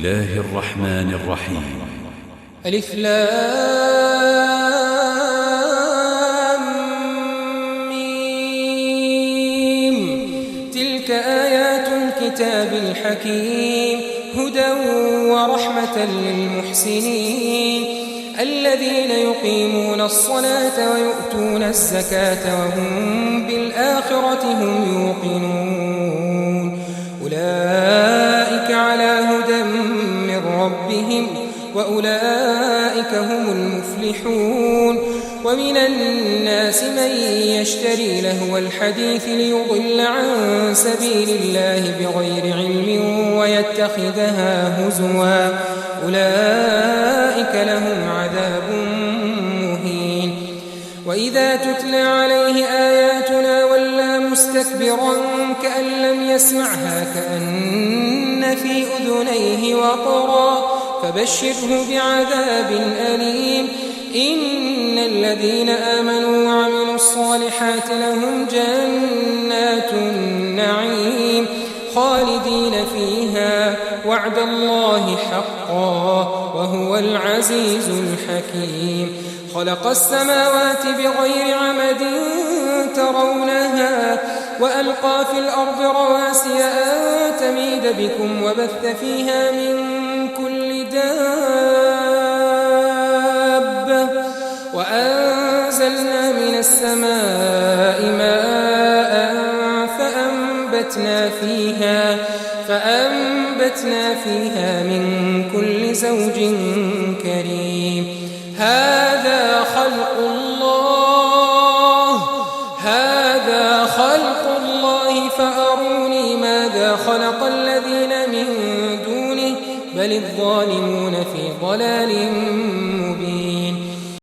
الله الرحمن الرحيم. ألف لام ميم. تلك آيات الكتاب الحكيم هدى ورحمة للمحسنين الذين يقيمون الصلاة ويؤتون الزكاة وهم بالآخرة هم يوقنون أولئك على هدى من ربهم وأولئك هم المفلحون. ومن الناس من يشتري لهو الحديث ليضل عن سبيل الله بغير علم ويتخذها هزوا أولئك لهم عذاب مهين. وإذا تتلى عليه آياتنا ولى مستكبرا كأن لم يسمعها كأن في أذنيه وقرا فبشره بعذاب أليم. إن الذين آمنوا وعملوا الصالحات لهم جنات النعيم خالدين فيها وعد الله حقا وهو العزيز الحكيم. خلق السماوات بغير عمد ترونها وألقى في الأرض رواسي أن تميد بكم وبث فيها من كل دابة وأنزلنا من السماء ماء فأنبتنا فيها من كل زوج كريم. هذا خلق الله فأروني ماذا خلق الذين من دونه بل الظالمون في ضلال